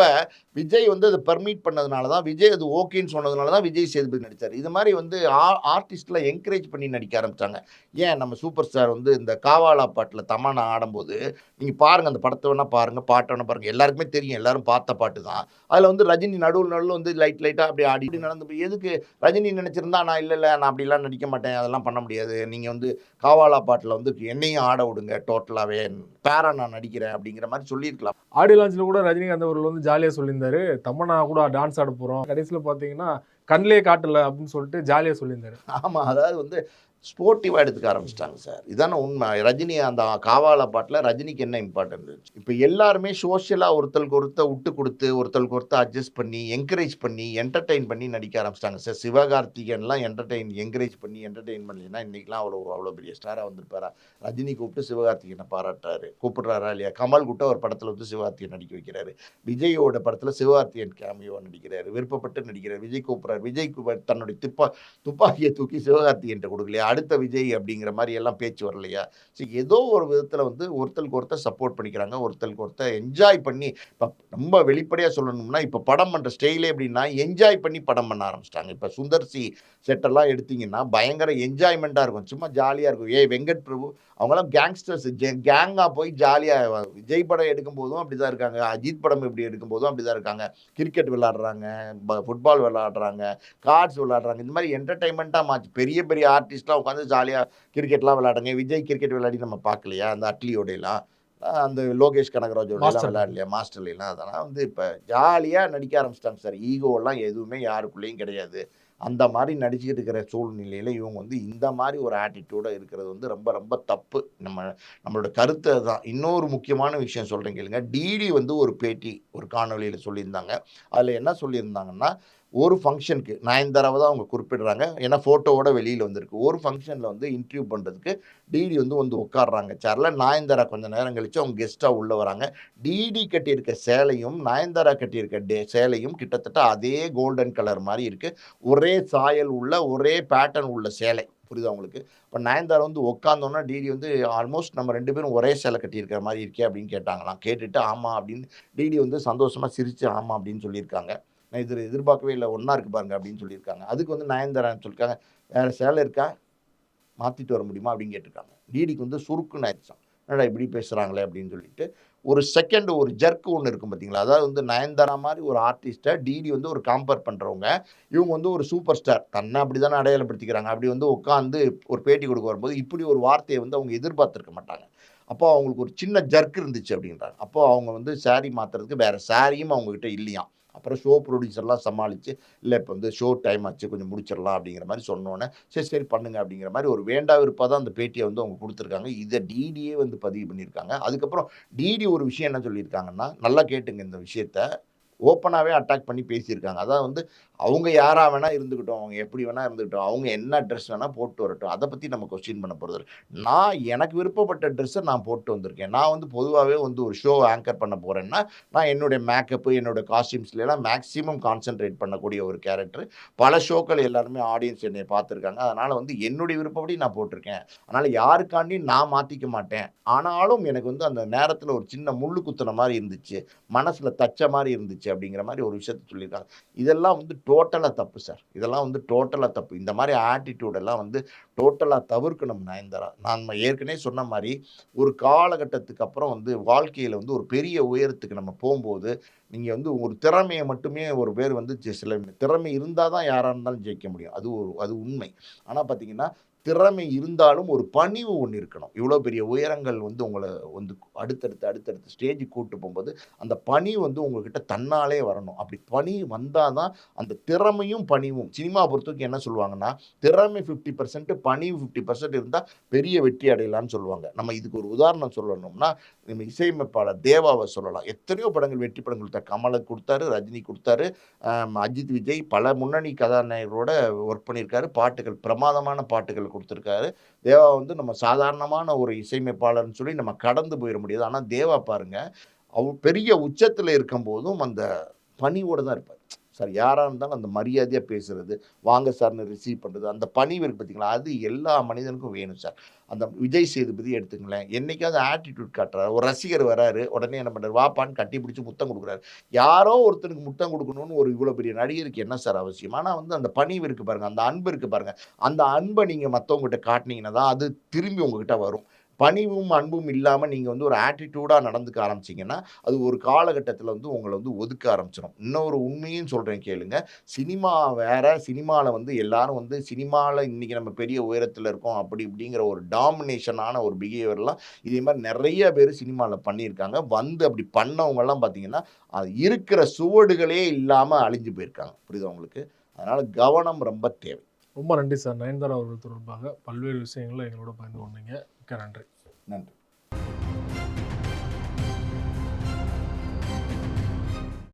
விஜய் வந்து அத பெர்மிட் பண்ணதுனால தான், விஜய் அது ஓகேன்னு சொன்னதுனால தான் விஜய் சேதுபதி நடிச்சாரு. இது மாரி வந்து ஆர்டிஸ்ட்லாம் என்கரேஜ் பண்ணி நடிக்க ஆரம்பிச்சாங்க. ஏன் நம்ம சூப்பர் ஸ்டார் வந்து இந்த காவாலா பாட்டுல தமன்னா ஆடும்போது, நீங்க பாருங்க அந்த படத்த வேணா பாருங்க, பாட்ட வேணா பாருங்க. எல்லாருக்குமே தெரியும். எல்லாரும் பார்த்த பாட்டு தான். அதுல வந்து ரஜினி நடுவுல வந்து லைட்டா அப்படியே ஆடிட்டு நடந்து எதுக்கு ரஜினி நடிச்சிருந்தா நான் இல்ல நான் அப்படிலாம் நடிக்க மாட்டேன். அதெல்லாம் பண்ண முடியாது. நீங்க வந்து காவாலா பாட்டுல வந்து என்னையும் ஆட விடுங்க டோட்டலாவே. பேரா நான் நடிக்கிறேன் அப்படிங்கிற மாரி சொல்லியிருக்கலாம். ஆடியோ லான்ச்ல கூட ரஜினிகாந்த் அவர்கள் வந்து ஜாலியா சொல்லியிருந்தாரு. தமன்னா கூட டான்ஸ் ஆட போறோம். கடைசில பார்த்தீங்கன்னா, கண்லயே காட்டல அப்படின்னு சொல்லிட்டு ஜாலியா சொல்லியிருந்தாரு. ஆமா. அதாவது வந்து ஸ்போர்ட்டிவா எடுத்துக்க ஆரம்பிச்சுட்டாங்க சார். இதானே உண்மை. ரஜினி அந்த காவாலா பாட்டுல ரஜினிக்கு என்ன இம்பார்ட்டன்ட் இருந்துச்சு? இப்ப எல்லாருமே சோசியலா ஒருத்தருக்கு ஒருத்தர் விட்டு குடுத்து, ஒருத்தருக்கு ஒருத்தர் அட்ஜஸ்ட் பண்ணி, என்கரேஜ் பண்ணி, என்டர்டெயின் பண்ணி நடிக்க ஆரம்பிச்சுட்டாங்க சார். சிவகார்த்திகேயன்லாம் என்கரேஜ் பண்ணி என்டர்டெயின் பண்ணலைன்னா, இன்னைக்கெல்லாம் அவ்வளோ பெரிய ஸ்டாரா வந்திருப்பாரா? ரஜினி கூப்பிட்டு சிவகார்த்திகேயன பாராட்டுறாரு. கூப்பிடுறாரா இல்லையா? கமல் கூப்பிட்டு ஒரு படத்துல வந்து சிவகார்த்திகேயன் நடிக்க வைக்கிறாரு. விஜயோட படத்துல சிவகார்த்திகேயன் கேமியோவா நடிக்கிறாரு. விருப்பப்பட்டு நடிக்கிறாரு. விஜய் கூப்பிடுறாரு. விஜய் தன்னுடைய துப்பாக்கிய தூக்கி சிவகார்த்திகேயன்ட்ட குடுக்கலையா? அடுத்த விஜய் அப்படிங்கிற மாதிரி எல்லாம் பேச்சு வரலையா? ஸோ ஏதோ ஒரு விதத்தில் வந்து ஒருத்தருக்கு ஒருத்தர் சப்போர்ட் பண்ணிக்கிறாங்க, ஒருத்தருக்கு ஒருத்தர் என்ஜாய் பண்ணி. இப்போ ரொம்ப வெளிப்படையாக சொல்லணும்னா இப்போ படம் பண்ணுற ஸ்டைலே எப்படின்னா என்ஜாய் பண்ணி படம் பண்ண ஆரம்பிச்சிட்டாங்க. இப்போ சுந்தர்சி செட்டெல்லாம் எடுத்தீங்கன்னா பயங்கர என்ஜாய்மெண்ட்டாக இருக்கும், சும்மா ஜாலியாக இருக்கும். வெங்கட் பிரபு அவங்களாம் கேங்ஸ்டர்ஸ், கேங்காக போய் ஜாலியாக விஜய் படம் எடுக்கும்போதும் அப்படி தான் இருக்காங்க, அஜித் படம் இப்படி எடுக்கும்போதும் அப்படி தான் இருக்காங்க. கிரிக்கெட் விளையாடுறாங்க, ஃபுட்பால் விளையாடுறாங்க, கார்ட்ஸ் விளையாடுறாங்க. இந்த மாதிரி என்டர்டைன்மெண்ட்டாக மாற்றி பெரிய பெரிய ஆர்டிஸ்ட்லாம் உட்காந்து ஜாலியாக கிரிக்கெட்லாம் விளையாடுங்க. விஜய் கிரிக்கெட் விளையாடி நம்ம பார்க்கலையா? அந்த அட்லியோடையெல்லாம் அந்த லோகேஷ் கனகராஜோட மாஸ்டர் விளையாடலையா? மாஸ்டர்லாம் அதெல்லாம் வந்து இப்போ ஜாலியாக நடிக்க ஆரம்பிச்சிட்டாங்க சார். ஈகோலாம் எதுவுமே யாருக்குள்ளேயும் கிடையாது. அந்த மாதிரி நடிச்சுக்கிட்டு இருக்கிற சூழ்நிலையில் இவங்க வந்து இந்த மாதிரி ஒரு ஆட்டிடியூடாக இருக்கிறது வந்து ரொம்ப ரொம்ப தப்பு. நம்மளோட கருத்து தான். இன்னொரு முக்கியமான விஷயம் சொல்கிறேன் கேளுங்க. டிடி வந்து ஒரு பேட்டி ஒரு காணொலியில் சொல்லியிருந்தாங்க. அதில் என்ன சொல்லியிருந்தாங்கன்னா, ஒரு ஃபங்க்ஷனுக்கு நயன்தாராவை தான் அவங்க குறிப்பிடுறாங்க. ஏன்னா ஃபோட்டோவோட வெளியில் வந்திருக்கு. ஒரு ஃபங்க்ஷனில் வந்து இன்டர்வியூ பண்ணுறதுக்கு டிடி வந்து உட்காடுறாங்க சேரில். நயன்தாரா கொஞ்சம் நேரம் கழித்து அவங்க கெஸ்ட்டாக உள்ளே வராங்க. டிடி கட்டியிருக்க சேலையும் நயன்தாரா கட்டியிருக்க சேலையும் கிட்டத்தட்ட அதே கோல்டன் கலர் மாதிரி இருக்குது. ஒரே சாயல் உள்ள ஒரே பேட்டர்ன் உள்ள சேலை. புரியுதா உங்களுக்கு? இப்போ நயன்தாரா வந்து உட்காந்தோன்னா டிடி வந்து ஆல்மோஸ்ட் நம்ம 2 பேரும் ஒரே சேலை கட்டியிருக்கிற மாதிரி இருக்கே அப்படின்னு கேட்டாங்களாம். கேட்டுட்டு ஆமாம் அப்படின்னு டிடி வந்து சந்தோஷமாக சிரித்து ஆமாம் அப்படின்னு சொல்லியிருக்காங்க. நான் எதிர்பார்க்கவே இல்லை, ஒன்றா இருக்கு பாருங்க அப்படின்னு சொல்லியிருக்காங்க. அதுக்கு வந்து நயன்தாரான்னு சொல்லியிருக்காங்க, வேறு சேலை இருக்கா, மாற்றிட்டு வர முடியுமா அப்படின்னு கேட்டிருக்காங்க. டிடிக்கு வந்து சுருக்குன்னு ஆயிடுச்சான். என்னடா இப்படி பேசுகிறாங்களே அப்படின்னு சொல்லிட்டு ஒரு செகண்ட் ஒரு ஜர்க்கு ஒன்று இருக்கும் பார்த்தீங்களா? அதாவது வந்து நயன்தாரா மாதிரி ஒரு ஆர்டிஸ்ட்டை டிடி வந்து ஒரு கம்பேர் பண்ணுறவங்க, இவங்க வந்து ஒரு சூப்பர் ஸ்டார் தன்னை அப்படி தானே அடையாளப்படுத்திக்கிறாங்க. அப்படி வந்து உட்காந்து ஒரு பேட்டி கொடுக்க வரும்போது இப்படி ஒரு வார்த்தையை வந்து அவங்க எதிர்பார்த்துருக்க மாட்டாங்க. அப்போ அவங்களுக்கு ஒரு சின்ன ஜர்க் இருந்துச்சு அப்படின்றாங்க. அப்போ அவங்க வந்து சாரி மாற்றுறதுக்கு வேறு சாரியும் அவங்கக்கிட்ட இல்லையாம். அப்புறம் ஷோ ப்ரொடியூசர்லாம் சமாளித்து, இல்லை இப்போ வந்து ஷோ டைம் ஆச்சு கொஞ்சம் முடிச்சிடலாம் அப்படிங்கிற மாதிரி சொன்னோன்னே, சரி சரி பண்ணுங்க அப்படிங்கிற மாதிரி ஒரு வேண்டா விருப்பா தான் அந்த பேட்டியை வந்து அவங்க கொடுத்துருக்காங்க. இதை டிடியே வந்து பதிவு பண்ணியிருக்காங்க. அதுக்கப்புறம் டிடி ஒரு விஷயம் என்ன சொல்லியிருக்காங்கன்னா, நல்லா கேட்டுங்க இந்த விஷயத்த, ஓப்பனாகவே அட்டாக் பண்ணி பேசியிருக்காங்க. அதான் வந்து அவங்க யாரா வேணா இருந்துக்கட்டும், அவங்க எப்படி வேணா இருந்துக்கட்டும், அவங்க என்ன ட்ரெஸ் வேணா போட்டு வரட்டும், அதை பற்றி நம்ம கொஸ்டின் பண்ண போகிறது இல்ல. நான் எனக்கு விருப்பப்பட்ட ட்ரெஸ்ஸை நான் போட்டு வந்திருக்கேன். நான் வந்து பொதுவாகவே வந்து ஒரு ஷோ ஆங்கர் பண்ண போகிறேன்னா, நான் என்னுடைய மேக்கப்பு, என்னோட காஸ்டியூம்ஸ்லாம் மேக்ஸிமம் கான்சென்ட்ரேட் பண்ணக்கூடிய ஒரு கேரக்டர். பல ஷோக்கள் எல்லாருமே ஆடியன்ஸ் என்னை பார்த்துருக்காங்க. அதனால் வந்து என்னுடைய விருப்பப்படி நான் போட்டிருக்கேன். அதனால் யாருக்காண்டியும் நான் மாற்றிக்க மாட்டேன். ஆனாலும் எனக்கு வந்து அந்த நேரத்தில் ஒரு சின்ன முள்ளு குத்துன மாதிரி இருந்துச்சு, மனசில் தச்ச மாதிரி இருந்துச்சு அப்படிங்கிற மாதிரி ஒரு விஷயத்த சொல்லியிருக்காங்க. இதெல்லாம் வந்து டோட்டலாக தப்பு சார். இதெல்லாம் வந்து டோட்டலாக தப்பு. இந்த மாதிரி ஆட்டிடியூடெல்லாம் வந்து டோட்டலாக தவிர்க்கணும் நயன்தாரா. நான் ஏற்கனவே சொன்ன மாதிரி ஒரு காலகட்டத்துக்கு அப்புறம் வந்து வாழ்க்கையில் வந்து ஒரு பெரிய உயரத்துக்கு நம்ம போகும்போது, நீங்கள் வந்து ஒரு திறமையை மட்டுமே ஒரு பேர் வந்து சில திறமை இருந்தால் தான் யாராக இருந்தாலும் ஜெயிக்க முடியும். அது உண்மை. ஆனால் பார்த்தீங்கன்னா, திறமை இருந்தாலும் ஒரு பணிவு ஒன்று இருக்கணும். இவ்வளோ பெரிய உயரங்கள் வந்து உங்களை வந்து அடுத்தடுத்த ஸ்டேஜுக்கு கூட்டு போகும்போது அந்த பணி வந்து உங்ககிட்ட தன்னாலே வரணும். அப்படி பணி வந்தால் தான் அந்த திறமையும் பணிவும். சினிமா பொறுத்தவரைக்கும் என்ன சொல்லுவாங்கன்னா, திறமை 50% பணிவு 50% இருந்தால் பெரிய வெற்றி அடையலாம்னு சொல்லுவாங்க. நம்ம இதுக்கு ஒரு உதாரணம் சொல்லணும்னா, நம்ம இசையமைப்பாளர் தேவாவை சொல்லலாம். எத்தனையோ படங்கள் வெற்றி படம் கொடுத்தார். கமலுக்கு கொடுத்தாரு, ரஜினி கொடுத்தாரு, அஜித், விஜய் பல முன்னணி கதாநாயகரோட ஒர்க் பண்ணியிருக்காரு. பாட்டுகள் பிரமாதமான பாட்டுகள் கொடுத்துருக்காரு. தேவா வந்து நம்ம சாதாரணமான ஒரு இசையமைப்பாளர்னு சொல்லி நம்ம கடந்து போயிட முடியாது. ஆனால் தேவா பாருங்க, அவர் பெரிய உச்சத்தில் இருக்கும்போதும் அந்த பணிவோடு தான் இருப்பார். சார் யாராக இருந்தாலும் அந்த மரியாதையாக பேசுறது, வாங்க சார்னு ரிசீவ் பண்ணுறது, அந்த பணிவு இருக்குது பார்த்தீங்களா, அது எல்லா மனிதனுக்கும் வேணும் சார். அந்த விஜய் சேதுபதி எடுத்துங்களேன், என்னைக்காவது ஆட்டிடியூட் காட்டுறாரு, ஒரு ரசிகர் வராரு, உடனே என்ன பண்ணுறாரு, வாப்பான்னு கட்டி பிடிச்சி முத்தம் கொடுக்குறாரு. யாரோ ஒருத்தனுக்கு முத்தம் கொடுக்கணும்னு ஒரு இவ்வளோ பெரிய நடிகருக்கு என்ன சார் அவசியம்? ஆனால் வந்து அந்த பணிவு இருக்குது பாருங்கள், அந்த அன்பு இருக்குது பாருங்கள், அந்த அன்பை நீங்கள் மற்றவங்ககிட்ட காட்டினீங்கன்னா தான் அது திரும்பி உங்ககிட்ட வரும். பணிவும் அன்பும் இல்லாமல் நீங்கள் வந்து ஒரு ஆட்டிடியூடாக நடந்துக்க ஆரம்பிச்சிங்கன்னா, அது ஒரு காலகட்டத்தில் வந்து உங்களை வந்து ஒதுக்க ஆரம்பிச்சிடும். இன்னொரு உண்மையும் சொல்கிறேன் கேளுங்க. சினிமா வேற, சினிமாவில் வந்து எல்லாரும் வந்து சினிமாவில் இன்றைக்கி நம்ம பெரிய உயரத்தில் இருக்கோம் அப்படி இப்படிங்கிற ஒரு டாமினேஷனான ஒரு பிஹேவியர்லாம் இதே மாதிரி நிறைய பேர் சினிமாவில் பண்ணியிருக்காங்க. வந்து அப்படி பண்ணவங்கலாம் பார்த்தீங்கன்னா, அது இருக்கிற சுவடுகளே இல்லாமல் அழிஞ்சு போயிருக்காங்க. புரியுதா உங்களுக்கு? அதனால் கவனம் ரொம்ப தேவை. ரொம்ப நன்றி சார். நயன்தாரா அவர்கள் தொடர்பாக பல்வேறு விஷயங்களை எங்களோட பகிர்ந்து கொண்டீங்க. மிக்க நன்றி. நன்றி.